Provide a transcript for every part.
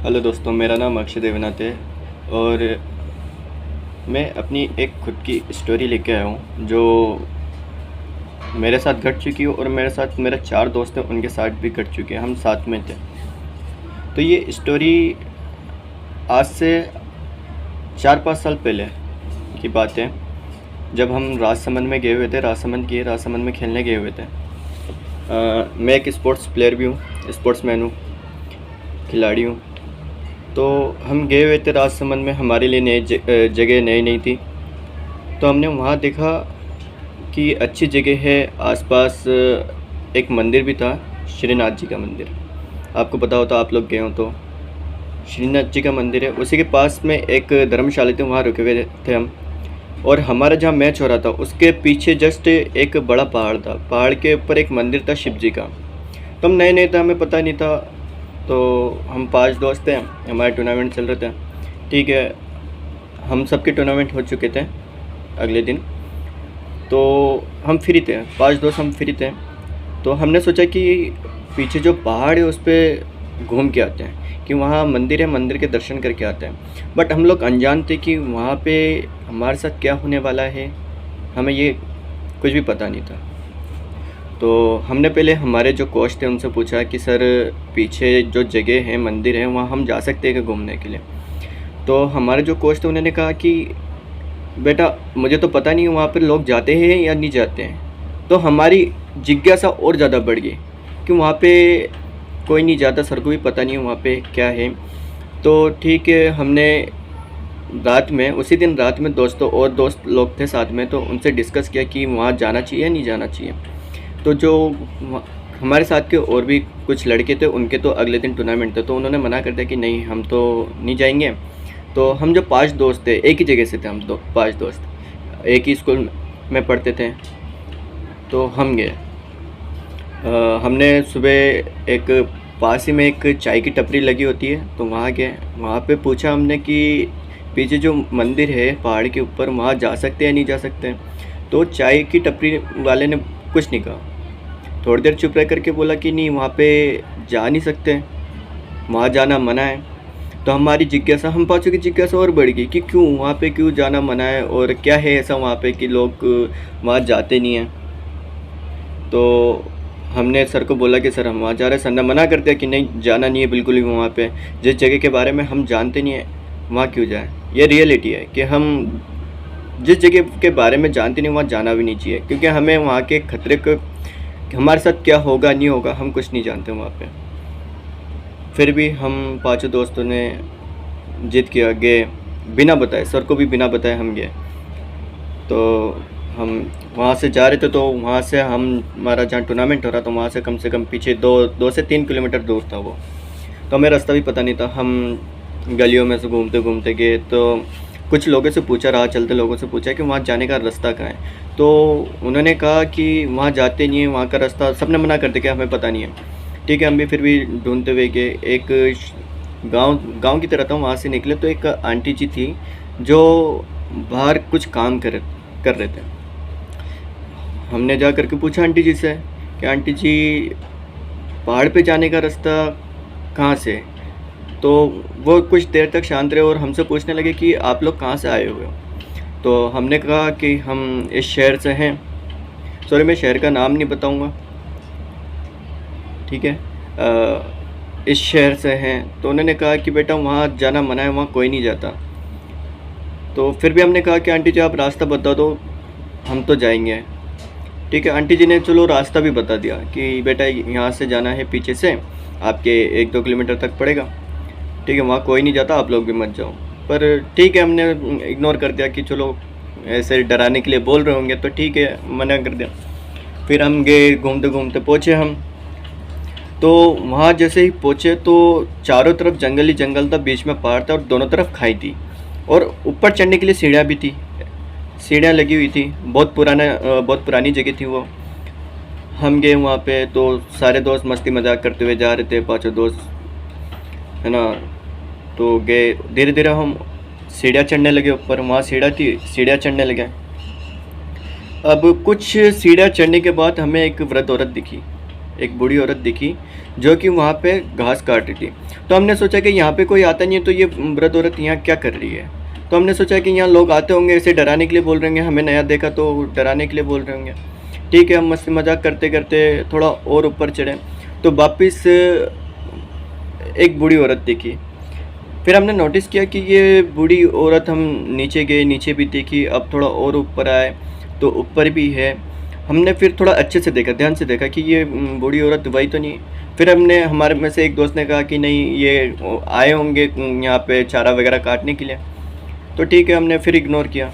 Hello दोस्तों, मेरा नाम अक्षय देवनाथ है और मैं अपनी एक खुद की स्टोरी लेके आया हूँ जो मेरे साथ घट चुकी है और मेरे साथ मेरे 4 दोस्त हैं, उनके साथ भी घट चुकी है। हम साथ में थे। तो ये स्टोरी आज से 4-5 साल पहले की बात है, जब हम राजसमंद में गए हुए थे। राजसमंद में खेलने गए हुए थे। मैं एक स्पोर्ट्स प्लेयर भी हूँ, स्पोर्ट्समैन हूँ, खिलाड़ी हूँ। तो हम गए हुए थे राजसमंद में। हमारे लिए जगह नई थी। तो हमने वहाँ देखा कि अच्छी जगह है। आसपास एक मंदिर भी था, श्रीनाथ जी का मंदिर। आपको पता हो तो, आप लोग गए हो तो। श्रीनाथ जी का मंदिर है, उसी के पास में एक धर्मशाला थी, वहाँ रुके हुए थे हम। और हमारा जहाँ मैच हो रहा था उसके पीछे जस्ट एक बड़ा पहाड़ था। पहाड़ के ऊपर एक मंदिर था शिव जी का। तो हम नए थे, हमें पता नहीं था। तो हम 5 दोस्त थे, हमारे टूर्नामेंट चल रहे थे। ठीक है, हम सबके टूर्नामेंट हो चुके थे अगले दिन। तो हम फ्री थे, 5 दोस्त हम फ्री थे। तो हमने सोचा कि पीछे जो पहाड़ है उस पर घूम के आते हैं, कि वहाँ मंदिर है, मंदिर के दर्शन करके आते हैं। बट हम लोग अनजान थे कि वहाँ पे हमारे साथ क्या होने वाला है, हमें ये कुछ भी पता नहीं था। तो हमने पहले हमारे जो कोच थे उनसे पूछा कि सर, पीछे जो जगह है, मंदिर है, वहाँ हम जा सकते हैं क्या घूमने के लिए? तो हमारे जो कोच थे उन्होंने कहा कि बेटा, मुझे तो पता नहीं वहाँ पर लोग जाते हैं या नहीं जाते हैं। तो हमारी जिज्ञासा और ज़्यादा बढ़ गई कि वहाँ पे कोई नहीं जाता, सर को भी पता नहीं वहाँ पे क्या है। तो ठीक है, हमने उसी दिन रात में दोस्त लोग थे साथ में, तो उनसे डिस्कस किया कि वहाँ जाना चाहिए या नहीं जाना चाहिए। तो जो हमारे साथ के और भी कुछ लड़के थे, उनके तो अगले दिन टूर्नामेंट थे, तो उन्होंने मना कर दिया कि नहीं, हम तो नहीं जाएंगे। तो हम जो 5 दोस्त थे, एक ही जगह से थे हम 5 दोस्त, एक ही स्कूल में पढ़ते थे। तो हम गए। हमने सुबह एक पास ही में एक चाय की टपरी लगी होती है, तो वहाँ गए। वहाँ पे पूछा हमने कि पीछे जो मंदिर है पहाड़ के ऊपर, वहाँ जा सकते हैं नहीं जा सकते? तो चाय की टपरी वाले ने कुछ नहीं कहा। थोड़ी देर चुप रह करके बोला कि नहीं, वहाँ पे जा नहीं सकते, वहाँ जाना मना है। तो हमारी जिज्ञासा, हम 5 की जिज्ञासा और बढ़ गई कि क्यों वहाँ पे, क्यों जाना मना है और क्या है ऐसा वहाँ पे कि लोग वहाँ जाते नहीं हैं। तो हमने सर को बोला कि सर, हम वहाँ जा रहे हैं। सर ने मना कर दिया कि नहीं, जाना नहीं है बिल्कुल भी वहाँ पे। जिस जगह के बारे में हम जानते नहीं हैं, वहाँ क्यों जाए? ये रियलिटी है कि हम जिस जगह के बारे में जानते नहीं, वहाँ जाना भी नहीं चाहिए, क्योंकि हमें वहाँ के खतरे को, हमारे साथ क्या होगा नहीं होगा, हम कुछ नहीं जानते वहाँ पे। फिर भी हम 5 दोस्तों ने जिद किया, गए बिना बताए, सर को भी बिना बताए हम गए। तो हम वहाँ से जा रहे थे, तो वहाँ से हमारा जहाँ टूर्नामेंट हो रहा था वहाँ से कम पीछे 2 से 3 किलोमीटर दूर था वो। तो हमें रास्ता भी पता नहीं था। हम गलियों में से घूमते घूमते गए। तो कुछ लोगों से पूछा, राह चलते लोगों से पूछा कि वहाँ जाने का रास्ता कहाँ है। तो उन्होंने कहा कि वहाँ जाते नहीं है, वहाँ का रास्ता सबने मना कर दिया कि हमें पता नहीं है। ठीक है, हम भी फिर भी ढूंढते हुए गए। एक गांव की तरह था, वहाँ से निकले तो एक आंटी जी थी जो बाहर कुछ काम कर रहे थे। हमने जा करके पूछा आंटी जी से कि आंटी जी, पहाड़ पे जाने का रास्ता कहाँ से है? तो वो कुछ देर तक शांत रहे और हमसे पूछने लगे कि आप लोग कहाँ से आए हुए हो? तो हमने कहा कि हम इस शहर से हैं। सॉरी, मैं शहर का नाम नहीं बताऊँगा, ठीक है। इस शहर से हैं। तो उन्होंने कहा कि बेटा, वहाँ जाना मना है, वहाँ कोई नहीं जाता। तो फिर भी हमने कहा कि आंटी जी, आप रास्ता बता दो, हम तो जाएंगे। ठीक है, आंटी जी ने चलो रास्ता भी बता दिया कि बेटा, यहाँ से जाना है, पीछे से आपके 1-2 किलोमीटर तक पड़ेगा। ठीक है, वहाँ कोई नहीं जाता, आप लोग भी मत जाओ। पर ठीक है, हमने इग्नोर कर दिया कि चलो ऐसे डराने के लिए बोल रहे होंगे, तो ठीक है, मना कर दिया। फिर हम गए, घूमते घूमते पहुँचे हम। तो वहाँ जैसे ही पहुँचे तो चारों तरफ जंगल ही जंगल था, बीच में पहाड़ था और दोनों तरफ खाई थी। और ऊपर चढ़ने के लिए सीढ़ियाँ भी थी, सीढ़ियाँ लगी हुई थी। बहुत पुरानी जगह थी वो। हम गए वहाँ पे, तो सारे दोस्त मस्ती मजाक करते हुए जा रहे थे, 5 दोस्त, है ना। तो गए, धीरे धीरे हम सीढ़ियाँ चढ़ने लगे ऊपर। वहाँ सीढ़ियाँ थी, सीढ़ियाँ चढ़ने लगे। अब कुछ सीढ़ियाँ चढ़ने के बाद हमें एक वृद्ध औरत दिखी। एक बूढ़ी औरत दिखी जो कि वहाँ पे घास काट रही थी। तो हमने सोचा कि यहाँ पे कोई आता नहीं है तो ये वृद्ध औरत यहाँ क्या कर रही है। तो हमने सोचा कि यहाँ लोग आते होंगे, ऐसे डराने के लिए बोल रहे होंगे, हमें नया देखा तो डराने के लिए बोल रहे होंगे। ठीक है, हम मस्ती मजाक करते करते थोड़ा और ऊपर चढ़े तो वापस एक बूढ़ी औरत दिखी। फिर हमने नोटिस किया कि ये बूढ़ी औरत, हम नीचे गए, नीचे भी देखी, अब थोड़ा और ऊपर आए तो ऊपर भी है। हमने फिर थोड़ा अच्छे से देखा, ध्यान से देखा कि ये बूढ़ी औरत वही तो नहीं। फिर हमने, हमारे में से एक दोस्त ने कहा कि नहीं ये आए होंगे यहाँ पे चारा वगैरह काटने के लिए। तो ठीक है, हमने फिर इग्नोर किया।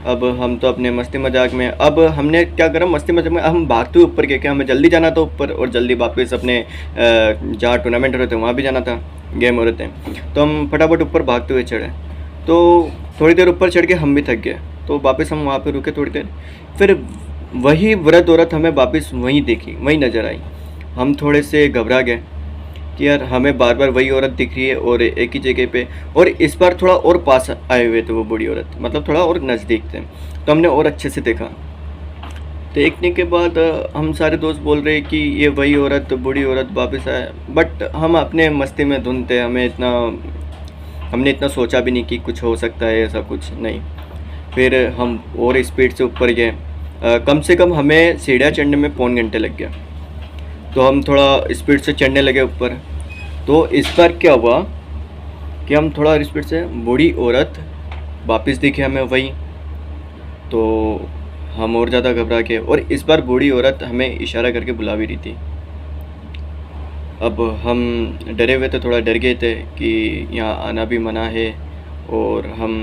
अब हम तो अपने मस्ती मजाक में, अब हमने क्या करा, मस्ती मजाक में हम भागते हुए ऊपर गए कि हमें जल्दी जाना था ऊपर और जल्दी वापस अपने जहाँ टूर्नामेंट हो रहे थे वहाँ भी जाना था, गेम हो रहे थे। तो हम फटाफट ऊपर भागते हुए चढ़े। तो थोड़ी देर ऊपर चढ़ के हम भी थक गए तो वापस हम वहाँ पे रुके थोड़ी देर। फिर वही वृद्ध औरत हमें वापस वहीं देखी, वहीं नज़र आई। हम थोड़े से घबरा गए कि यार हमें बार बार वही औरत दिख रही है और एक ही जगह पे, और इस बार थोड़ा और पास आए हुए थे वो बूढ़ी औरत, मतलब थोड़ा और नज़दीक थे। तो हमने और अच्छे से देखा। देखने के बाद हम सारे दोस्त बोल रहे कि ये वही औरत, बूढ़ी औरत वापस आए। बट हम अपने मस्ती में धुन थे, हमने इतना सोचा भी नहीं कि कुछ हो सकता है, ऐसा कुछ नहीं। फिर हम और स्पीड से ऊपर गए। कम से कम हमें सीढ़ियाँ चढ़ने में पौन घंटे लग गया। तो हम थोड़ा स्पीड से चढ़ने लगे ऊपर। तो इस बार क्या हुआ कि हम थोड़ा स्पीड से, बूढ़ी औरत वापस दिखे हमें वही। तो हम और ज़्यादा घबरा गए और इस बार बूढ़ी औरत हमें इशारा करके बुला भी रही थी। अब हम डरे हुए थे, थोड़ा डर गए थे कि यहाँ आना भी मना है, और हम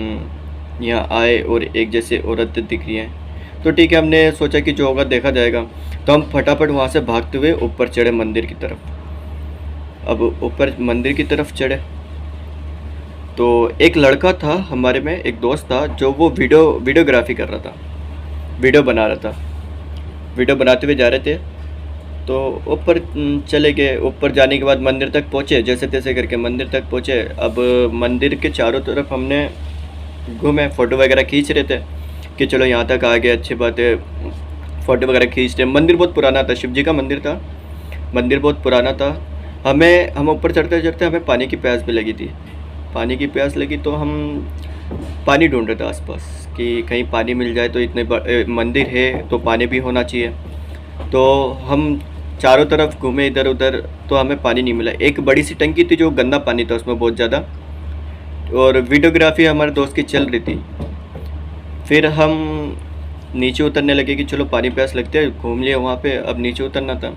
यहाँ आए और एक जैसे औरत दिख रही है। तो ठीक है, हमने सोचा कि जो होगा देखा जाएगा। तो हम फटाफट वहाँ से भागते हुए ऊपर चढ़े मंदिर की तरफ। अब ऊपर मंदिर की तरफ चढ़े तो एक लड़का था हमारे में, एक दोस्त था जो वो वीडियोग्राफी कर रहा था, वीडियो बना रहा था। वीडियो बनाते हुए जा रहे थे तो ऊपर चले गए। ऊपर जाने के बाद मंदिर तक पहुँचे, जैसे तैसे करके मंदिर तक पहुँचे। अब मंदिर के चारों तरफ हमने घूमे, फ़ोटो वगैरह खींच रहे थे कि चलो यहाँ तक आ गए, अच्छी बात है, फ़ोटो वगैरह खींच रहे। मंदिर बहुत पुराना था, शिव जी का मंदिर था, मंदिर बहुत पुराना था। हम ऊपर चढ़ते चढ़ते हमें पानी की प्यास भी लगी थी। पानी की प्यास लगी तो हम पानी ढूंढ रहे थे आसपास कि कहीं पानी मिल जाए। तो इतने मंदिर है तो पानी भी होना चाहिए। तो हम चारों तरफ घूमे इधर उधर, तो हमें पानी नहीं मिला। एक बड़ी सी टंकी थी जो गंदा पानी था उसमें बहुत ज़्यादा, और वीडियोग्राफी हमारे दोस्त की चल रही थी। फिर हम नीचे उतरने लगे कि चलो पानी प्यास लगते है, घूम लिया वहाँ पे, अब नीचे उतरना था।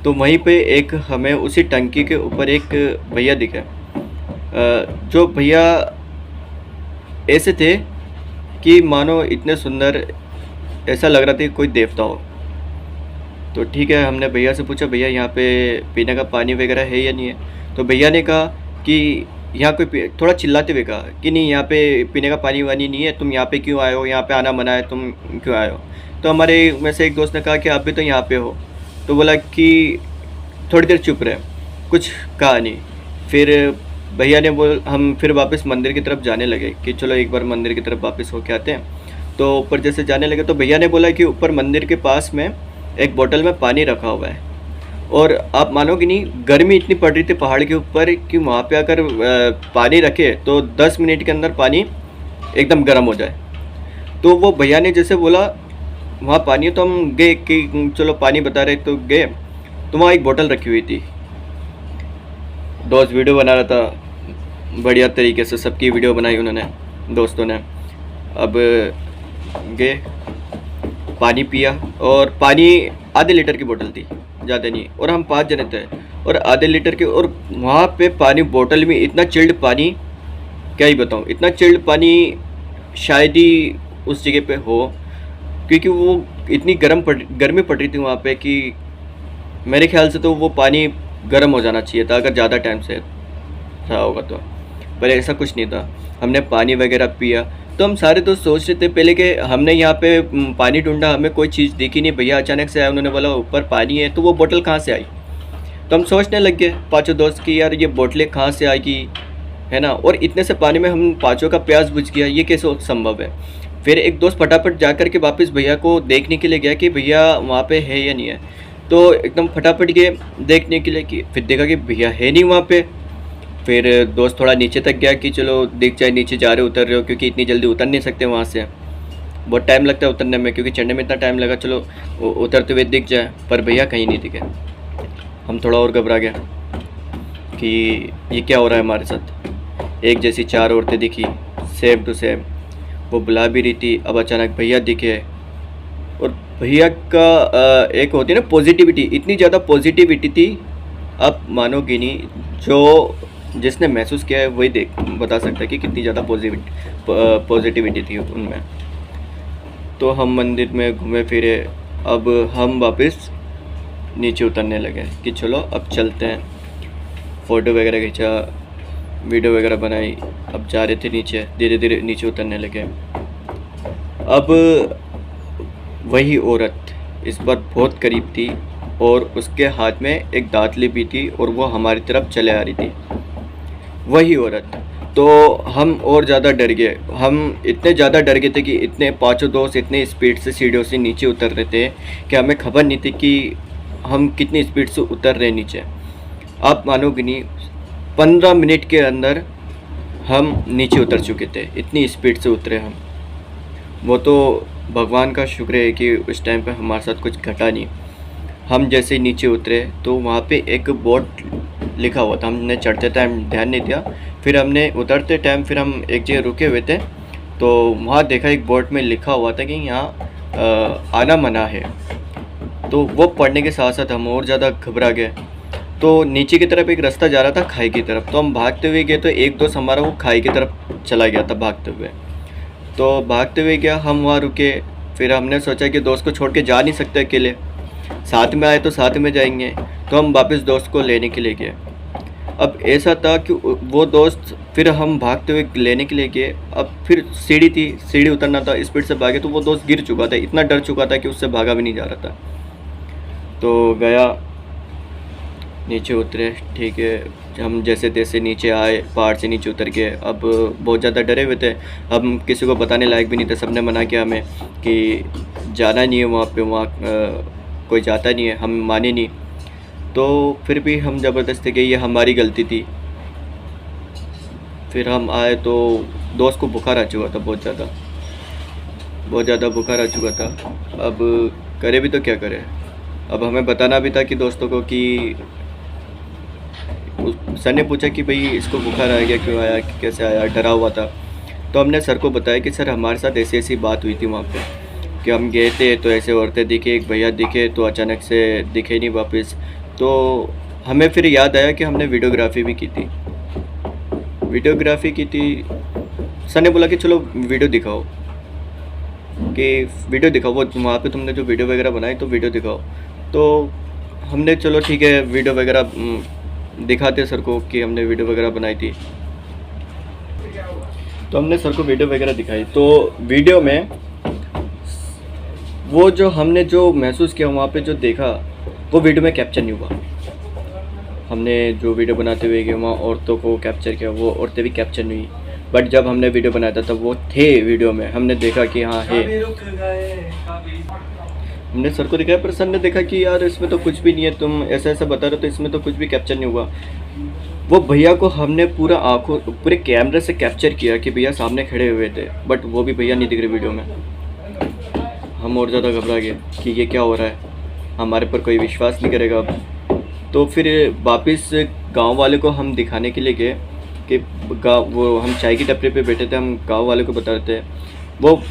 तो वहीं पे एक हमें उसी टंकी के ऊपर एक भैया दिखे। जो भैया ऐसे थे कि मानो इतने सुंदर, ऐसा लग रहा था कोई देवता हो। तो ठीक है, हमने भैया से पूछा, भैया यहाँ पे पीने का पानी वगैरह है या नहीं है। तो भैया ने कहा कि यहाँ कोई, थोड़ा चिल्लाते हुए कहा कि नहीं यहाँ पे पीने का पानी वानी नहीं है, तुम यहाँ पे क्यों आए हो, यहाँ पे आना मना है, तुम क्यों आए हो। तो हमारे में से एक दोस्त ने कहा कि आप भी तो यहाँ पे हो। तो बोला कि थोड़ी देर चुप रहे, कुछ कहा नहीं। फिर भैया ने हम फिर वापस मंदिर की तरफ जाने लगे कि चलो एक बार मंदिर की तरफ वापस होके आते हैं। तो ऊपर जैसे जाने लगे तो भैया ने बोला कि ऊपर मंदिर के पास में एक बोतल में पानी रखा हुआ है। और आप मानोगे नहीं, गर्मी इतनी पड़ रही थी पहाड़ के ऊपर कि वहाँ पे अगर पानी रखे तो 10 मिनट के अंदर पानी एकदम गर्म हो जाए। तो वो भैया ने जैसे बोला वहाँ पानी है, तो हम गए कि चलो पानी बता रहे, तो गए तो वहाँ एक बोतल रखी हुई थी। दोस्त वीडियो बना रहा था बढ़िया तरीके से, सबकी वीडियो बनाई उन्होंने, दोस्तों ने। अब गए, पानी पिया, और पानी आधे लीटर की बोतल थी, ज़्यादा नहीं, और हम 5 जने थे और आधे लीटर के। और वहाँ पे पानी बोतल में इतना चिल्ड पानी, क्या ही बताऊँ, इतना चिल्ड पानी शायद ही उस जगह पे हो, क्योंकि वो इतनी गर्मी पड़ रही थी वहाँ पे कि मेरे ख्याल से तो वो पानी गर्म हो जाना चाहिए था अगर ज़्यादा टाइम से रहा होगा तो, पर ऐसा कुछ नहीं था। हमने पानी वगैरह पिया। तो हम सारे दोस्त सोच रहे थे पहले कि हमने यहाँ पे पानी ढूंढा, हमें कोई चीज़ दिखी नहीं। भैया अचानक से आए, उन्होंने बोला ऊपर पानी है, तो वो बोतल कहाँ से आई। तो हम सोचने लग गए पाँचों दोस्त कि यार ये बोतलें कहाँ से आएगी, है ना। और इतने से पानी में हम पाँचों का प्यास बुझ गया, ये कैसे संभव है। फिर एक दोस्त फटाफट जा कर के वापस भैया को देखने के लिए गया कि भैया वहाँ पे है या नहीं है। तो एकदम फटाफट गए देखने के लिए, कि फिर देखा कि भैया है नहीं वहाँ पे। फिर दोस्त थोड़ा नीचे तक गया कि चलो देख जाए नीचे जा रहे उतर रहे हो, क्योंकि इतनी जल्दी उतर नहीं सकते वहाँ से, बहुत टाइम लगता है उतरने में, क्योंकि चढ़ने में इतना टाइम लगा, चलो उतरते हुए दिख जाए। पर भैया कहीं नहीं दिखे। हम थोड़ा और घबरा गया कि ये क्या हो रहा है हमारे साथ। एक जैसी 4 औरतें दिखी, सेम टू सेम, वो बुला भी रही थी। अब अचानक भैया दिखे, और भैया का एक होती है ना पॉजिटिविटी, इतनी ज़्यादा पॉजिटिविटी थी, आप मानोगे नहीं, जो जिसने महसूस किया है वही देख बता सकता है कि कितनी ज़्यादा पॉजिटिविटी थी उनमें। तो हम मंदिर में घूमे फिरे, अब हम वापस नीचे उतरने लगे कि चलो अब चलते हैं। फ़ोटो वगैरह खींचा, वीडियो वगैरह बनाई, अब जा रहे थे नीचे, धीरे धीरे नीचे उतरने लगे। अब वही औरत इस बार बहुत करीब थी, और उसके हाथ में एक दातली भी थी, और वो हमारी तरफ चले आ रही थी, वही औरत। तो हम और ज़्यादा डर गए, हम इतने ज़्यादा डर गए थे कि इतने पांचों दोस्त इतने स्पीड से सीढ़ियों से नीचे उतर रहे थे कि हमें खबर नहीं थी कि हम कितनी स्पीड से उतर रहे नीचे। आप मानोगे नहीं, 15 मिनट के अंदर हम नीचे उतर चुके थे, इतनी स्पीड से उतरे हम। वो तो भगवान का शुक्र है कि उस टाइम पे हमारे साथ कुछ घटा नहीं। हम जैसे नीचे उतरे तो वहाँ पे एक बोर्ड लिखा हुआ था, हमने चढ़ते टाइम ध्यान नहीं दिया, फिर हमने उतरते टाइम फिर हम एक जगह रुके हुए थे, तो वहाँ देखा एक बोर्ड में लिखा हुआ था कि यहाँ आना मना है। तो वो पढ़ने के साथ साथ हम और ज़्यादा घबरा गए। तो नीचे की तरफ एक रास्ता जा रहा था खाई की तरफ, तो हम भागते हुए गए, तो एक दोस्त हमारा वो खाई की तरफ चला गया था भागते हुए। तो भागते हुए गया, हम वहाँ रुके, फिर हमने सोचा कि दोस्त को छोड़ के जा नहीं सकते अकेले, साथ में आए तो साथ में जाएंगे, तो हम वापस दोस्त को लेने के लिए गए। अब ऐसा था कि वो दोस्त, फिर हम भागते हुए लेने के लिए गए, अब फिर सीढ़ी थी, सीढ़ी उतरना था, स्पीड से भागे तो वो दोस्त गिर चुका था, इतना डर चुका था कि उससे भागा भी नहीं जा रहा था। तो गया, नीचे उतरे, ठीक है, हम जैसे तैसे नीचे आए, पहाड़ से नीचे उतर के। अब बहुत ज़्यादा डरे हुए थे, हम किसी को बताने लायक भी नहीं थे, सबने मना किया हमें कि जाना नहीं है वहाँ पे, वहाँ कोई जाता नहीं है, हम माने नहीं। तो फिर भी हम ज़बरदस्ती गए, ये हमारी गलती थी। फिर हम आए तो दोस्त को बुखार आ चुका था, बहुत ज़्यादा बुखार आ चुका था। अब करे भी तो क्या करें, अब हमें बताना भी था कि दोस्तों को कि सर ने पूछा कि भाई इसको बुखार आ गया, क्यों आया, कैसे आया, डरा हुआ था। तो हमने सर को बताया कि सर हमारे साथ ऐसी ऐसी बात हुई थी वहाँ पे, कि हम गए थे तो ऐसे औरतें दिखे, एक भैया दिखे, तो अचानक से दिखे नहीं वापस। तो हमें फिर याद आया कि हमने वीडियोग्राफी भी की थी, सर ने बोला कि चलो वीडियो दिखाओ, वो वहाँ पे तुमने जो वीडियो वगैरह बनाई तो वीडियो दिखाओ। तो हमने चलो ठीक है वीडियो वगैरह दिखाते सर को कि हमने वीडियो वगैरह बनाई थी। तो हमने सर को वीडियो वगैरह दिखाई, तो वीडियो में वो जो हमने जो महसूस किया वहाँ पे जो देखा, वो वीडियो में कैप्चर नहीं हुआ। हमने जो वीडियो बनाते हुए गए वहाँ औरतों को कैप्चर किया, वो औरतें भी कैप्चर नहीं हुई, बट जब हमने वीडियो बनाया था तब वो थे वीडियो में, हमने देखा कि हाँ है। हमने सर को दिखाया, पर सर ने देखा कि यार इसमें तो कुछ भी नहीं है, तुम ऐसा ऐसा बता रहे हो, तो इसमें तो कुछ भी कैप्चर नहीं हुआ। वो भैया को हमने पूरे कैमरे से कैप्चर किया कि भैया सामने खड़े हुए थे, बट वो भी भैया नहीं दिख रहे वीडियो में। हम और ज़्यादा घबरा गए कि ये क्या हो रहा है, हमारे पर कोई विश्वास नहीं करेगा अब। तो फिर वापस गांव वाले को हम दिखाने के लिए गए कि वो हम चाय की टपरी पे बैठे थे, हम गांव वाले को बता रहे थे। वो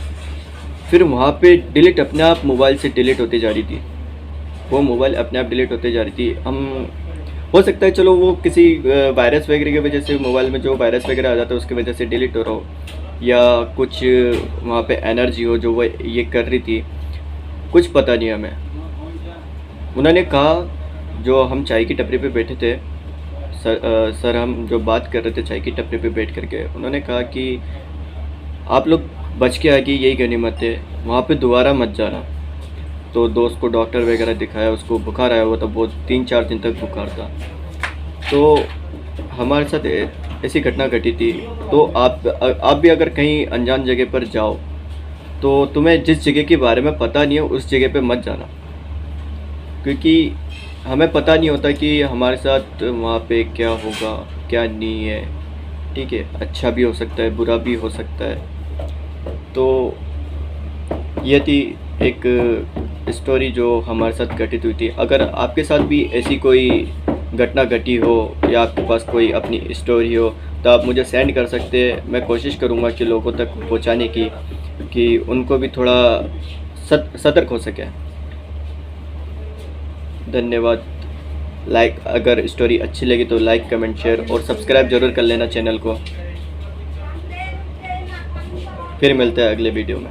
फिर वहाँ पे डिलीट अपने आप मोबाइल से डिलीट होती जा रही थी, वो मोबाइल अपने आप डिलीट होते जा रही थी। हम हो सकता है चलो वो किसी वायरस वगैरह की वजह से, मोबाइल में जो वायरस वगैरह आ जाता है उसकी वजह से डिलीट हो रहा हो, या कुछ वहाँ पे एनर्जी हो जो वो ये कर रही थी, कुछ पता नहीं हमें। उन्होंने कहा, जो हम चाय की टपरी पे बैठे थे, सर हम जो बात कर रहे थे चाय की टपरी पे बैठ करके, उन्होंने कहा कि आप लोग बच के आगे यही गनीमत है, वहाँ पे दोबारा मत जाना। तो दोस्त को डॉक्टर वगैरह दिखाया, उसको बुखार आया हुआ था, बहुत 3-4 दिन तक बुखार था। तो हमारे साथ ऐसी घटना घटी थी। तो आप भी अगर कहीं अनजान जगह पर जाओ, तो तुम्हें जिस जगह के बारे में पता नहीं है उस जगह पे मत जाना। क्योंकि हमें पता नहीं होता कि हमारे साथ वहाँ पे क्या होगा, क्या नहीं है। ठीक है, अच्छा भी हो सकता है, बुरा भी हो सकता है। तो ये थी एक स्टोरी जो हमारे साथ घटित हुई थी। अगर आपके साथ भी ऐसी कोई घटना घटी हो या आपके पास कोई अपनी स्टोरी हो तो आप मुझे सेंड कर सकते हैं। मैं कोशिश करूँगा कि लोगों तक पहुँचाने की, कि उनको भी थोड़ा सतर्क हो सके। धन्यवाद। अगर स्टोरी अच्छी लगी तो लाइक, कमेंट, शेयर और सब्सक्राइब ज़रूर कर लेना चैनल को। फिर मिलते हैं अगले वीडियो में।